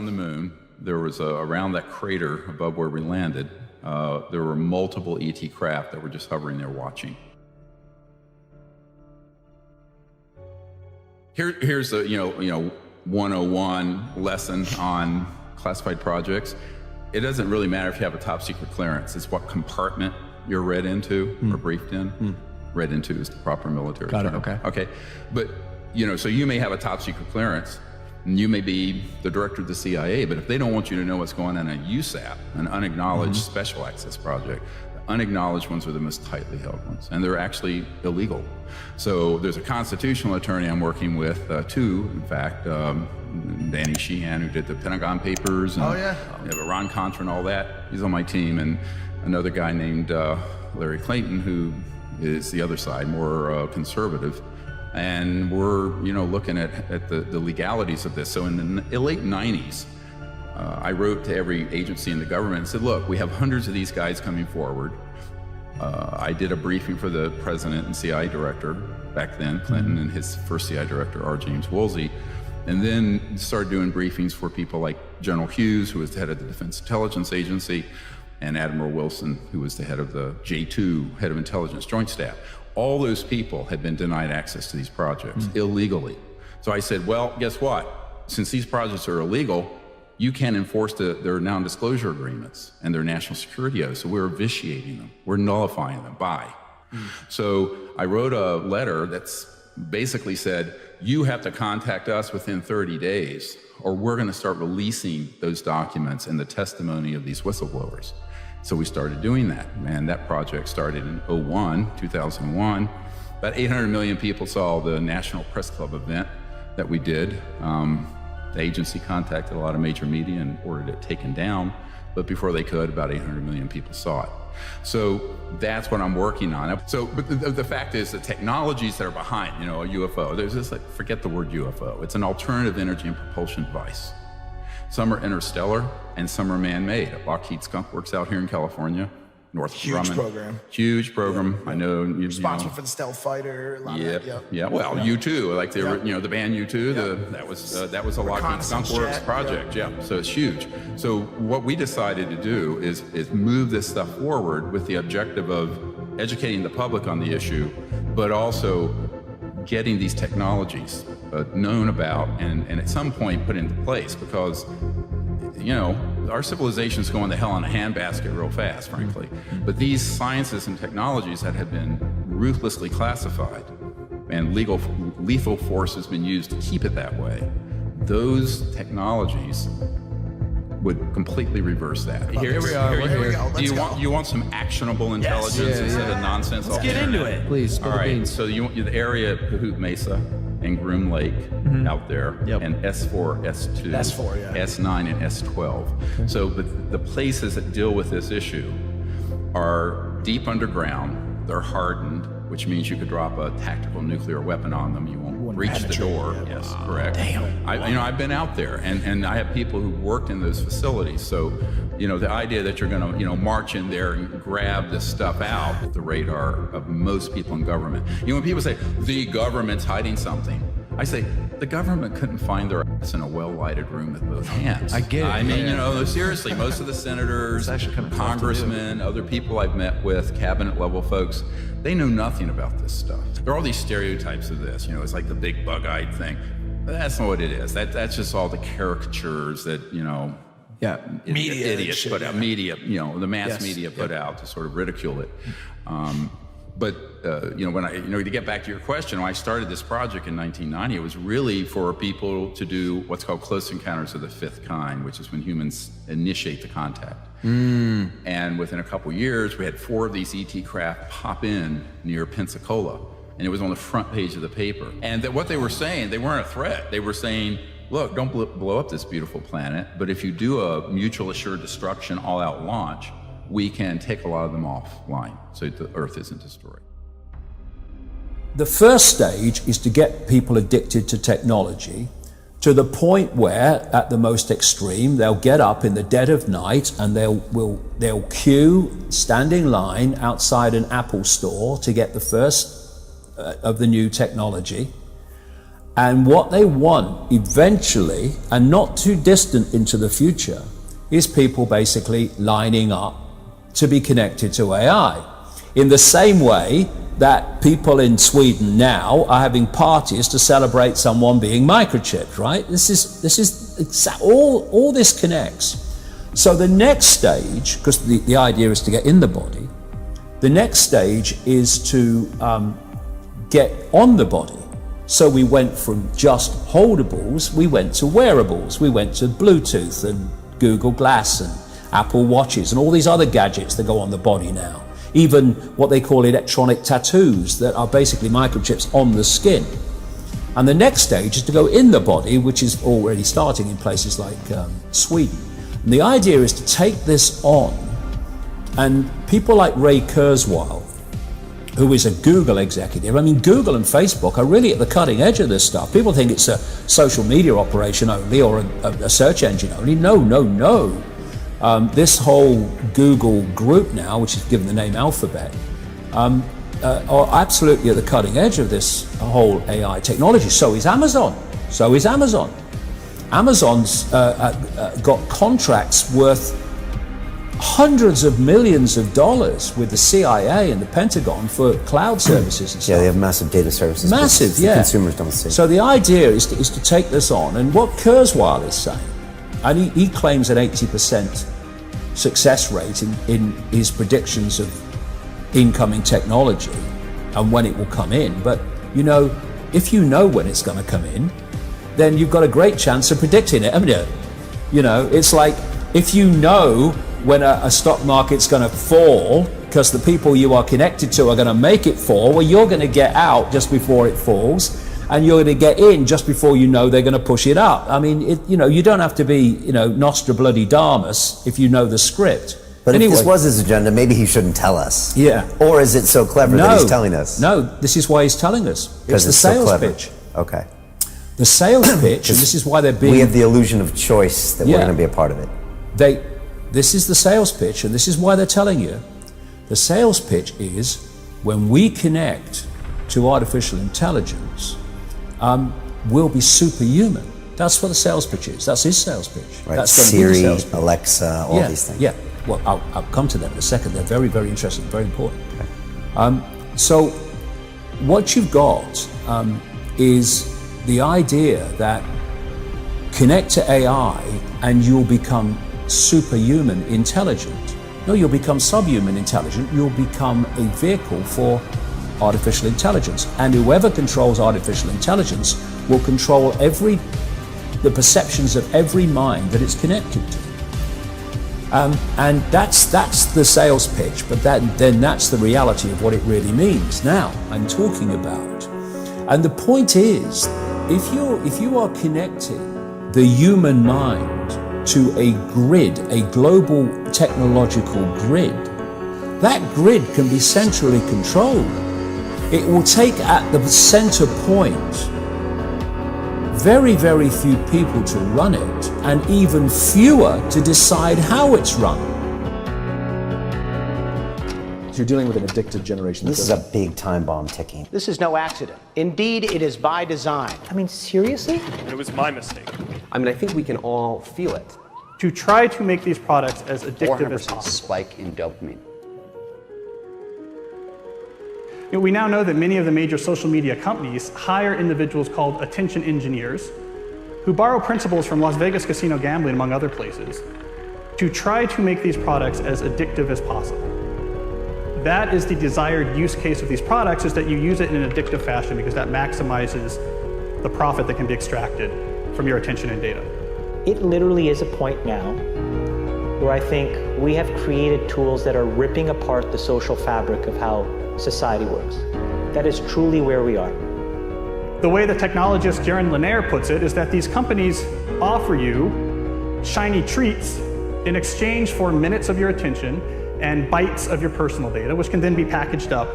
on the moon, there was around that crater above where we landed, there were multiple ET craft that were just hovering there watching. Here's a 101 lesson on classified projects. It doesn't really matter if you have a top secret clearance. It's what compartment you're read into or briefed in. Read into is the proper military term. Got it, okay. But, so you may have a top secret clearance, and you may be the director of the CIA, but if they don't want you to know what's going on in a USAP, an unacknowledged special access project, the unacknowledged ones are the most tightly held ones, and they're actually illegal. So there's a constitutional attorney I'm working with, two, in fact, Danny Sheehan, who did the Pentagon Papers, and Iran Contra and all that. He's on my team, and another guy named Larry Clayton, who is the other side, more conservative. And we're, looking at the legalities of this. So in the late 90s, I wrote to every agency in the government and said, look, we have hundreds of these guys coming forward. I did a briefing for the president and CIA director back then, Clinton, and his first CIA director, R. James Woolsey, and then started doing briefings for people like General Hughes, who was the head of the Defense Intelligence Agency, and Admiral Wilson, who was the head of the J2, head of Intelligence Joint Staff. All those people had been denied access to these projects illegally. So I said, well, guess what? Since these projects are illegal, you can't enforce their non-disclosure agreements and their national security oaths. So we're vitiating them. We're nullifying them. Bye. So I wrote a letter that's basically said, you have to contact us within 30 days, or we're going to start releasing those documents and the testimony of these whistleblowers. So we started doing that, and that project started in 2001. About 800 million people saw the National Press Club event that we did. The agency contacted a lot of major media and ordered it taken down, but before they could, about 800 million people saw it. So that's what I'm working on. So, but the fact is, the technologies that are behind, a UFO, there's this, forget the word UFO. It's an alternative energy and propulsion device. Some are interstellar and some are man-made. Lockheed Skunk Works out here in California, North Grumman. Huge program. I know. Responsible for the stealth fighter. A lot of that, yeah. Well, U2, like they were, the band U2. That was a Lockheed Skunk Works project. So it's huge. So what we decided to do is move this stuff forward with the objective of educating the public on the issue, but also getting these technologies known about and at some point put into place, because our civilization's going to hell in a handbasket real fast, frankly. But these sciences and technologies that have been ruthlessly classified and lethal force has been used to keep it that way, those technologies would completely reverose that. Here we are. Do you want some actionable intelligence instead of nonsense? Let's get into it. Please, all right. So the area of Hoot Mesa and Groom Lake out there, and S4, S2, S9, and S12. So the places that deal with this issue are deep underground. They're hardened, which means you could drop a tactical nuclear weapon on them. You won't reach the door. Yes, correct. Damn. I've been out there, and I have people who worked in those facilities. So, the idea that you're going to, march in there and grab this stuff out, the radar of most people in government. When people say the government's hiding something, I say the government couldn't find their ass in a well-lighted room with both hands. I get it. I mean, seriously, most of the senators, congressmen, other people I've met with, cabinet level folks, they know nothing about this stuff. There are all these stereotypes of this, it's like the big bug-eyed thing. But that's not what it is. That's just all the caricatures that, media idiots put out, the mass media put out to sort of ridicule it. But to get back to your question, when I started this project in 1990, it was really for people to do what's called close encounters of the fifth kind, which is when humans initiate the contact. And within a couple years, we had 4 of these ET craft pop in near Pensacola, and it was on the front page of the paper. And what they were saying, they weren't a threat. They were saying, look, don't blow up this beautiful planet, but if you do a mutual assured destruction all-out launch, we can take a lot of them offline so the Earth isn't destroyed. The first stage is to get people addicted to technology to the point where, at the most extreme, they'll get up in the dead of night and they'll queue, stand in line outside an Apple store to get the first of the new technology. And what they want eventually, and not too distant into the future, is people basically lining up to be connected to AI. In the same way that people in Sweden now are having parties to celebrate someone being microchipped, right? This is all this connects. So the next stage, because the idea is to get in the body, the next stage is to get on the body. So we went from just holdables, we went to wearables, we went to Bluetooth and Google Glass and Apple Watches and all these other gadgets that go on the body now. Even what they call electronic tattoos that are basically microchips on the skin. And the next stage is to go in the body, which is already starting in places like Sweden. And the idea is to take this on, and people like Ray Kurzweil, who is a Google executive. I mean, Google and Facebook are really at the cutting edge of this stuff. People think it's a social media operation only or a search engine only. No. This whole Google group now, which is given the name Alphabet, are absolutely at the cutting edge of this whole AI technology. So is Amazon. Amazon's got contracts worth hundreds of millions of dollars with the CIA and the Pentagon for cloud services and stuff. Yeah, they have massive data services. Massive, yeah. Consumers don't see. So the idea is to take this on, and what Kurzweil is saying, and he claims an 80% success rate in his predictions of incoming technology and when it will come in. But if you know when it's going to come in, then you've got a great chance of predicting it, haven't you? It's like if you know when a stock market's going to fall because the people you are connected to are going to make it fall, well, you're going to get out just before it falls, and you're going to get in just before you know they're going to push it up. I mean, you don't have to be, Nostradamus if you know the script. But anyway, if this was his agenda, maybe he shouldn't tell us. Yeah. Or is it so clever that he's telling us? No, this is why he's telling us. It's the sales pitch. Okay. The sales pitch, and this is why they're being... We have the illusion of choice that we're going to be a part of it. This is the sales pitch, and this is why they're telling you. The sales pitch is when we connect to artificial intelligence, we'll be superhuman. That's what the sales pitch is. That's his sales pitch. Right. That's Siri, Alexa, all these things. Yeah. Well, I'll come to them in a second. They're very, very interesting, very important. Okay. So what you've got is the idea that connect to AI and you'll become superhuman intelligent. No, you'll become subhuman intelligent. You'll become a vehicle for artificial intelligence. And whoever controls artificial intelligence will control the perceptions of every mind that it's connected to. And that's the sales pitch, but then that's the reality of what it really means. Now I'm talking about. And the point is, if you are connecting the human mind to a grid, a global technological grid, that grid can be centrally controlled. It will take at the center point very, very few people to run it, and even fewer to decide how it's run. So you're dealing with an addicted generation. This is a big time bomb ticking. This is no accident. Indeed, it is by design. I mean, seriously? It was my mistake. I mean, I think we can all feel it. To try to make these products as addictive as 400% possible. spike in dopamine. We now know that many of the major social media companies hire individuals called attention engineers who borrow principles from Las Vegas casino gambling, among other places, to try to make these products as addictive as possible. That is the desired use case of these products, is that you use it in an addictive fashion because that maximizes the profit that can be extracted from your attention and data. It literally is a point now where I think we have created tools that are ripping apart the social fabric of how society works. That is truly where we are. The way the technologist Jaron Lanier puts it is that these companies offer you shiny treats in exchange for minutes of your attention and bytes of your personal data, which can then be packaged up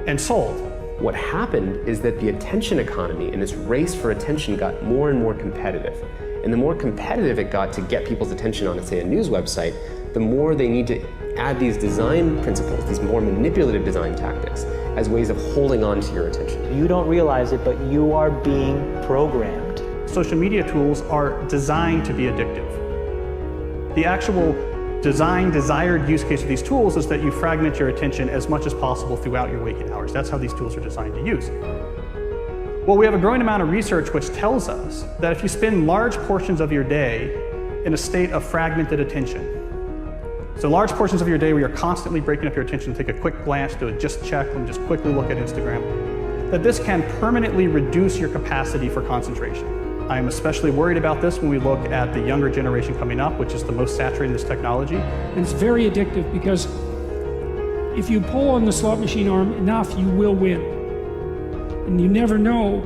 and sold. What happened is that the attention economy and this race for attention got more and more competitive. And the more competitive it got to get people's attention on, say, a news website, the more they need to add these design principles, these more manipulative design tactics, as ways of holding on to your attention. You don't realize it, but you are being programmed. Social media tools are designed to be addictive. The actual desired use case of these tools is that you fragment your attention as much as possible throughout your waking hours. That's how these tools are designed to use. Well, we have a growing amount of research which tells us that if you spend large portions of your day in a state of fragmented attention, so large portions of your day where you're constantly breaking up your attention, take a quick glance, do a just check, and just quickly look at Instagram, that this can permanently reduce your capacity for concentration. I am especially worried about this when we look at the younger generation coming up, which is the most saturated in this technology. And it's very addictive because if you pull on the slot machine arm enough, you will win. And you never know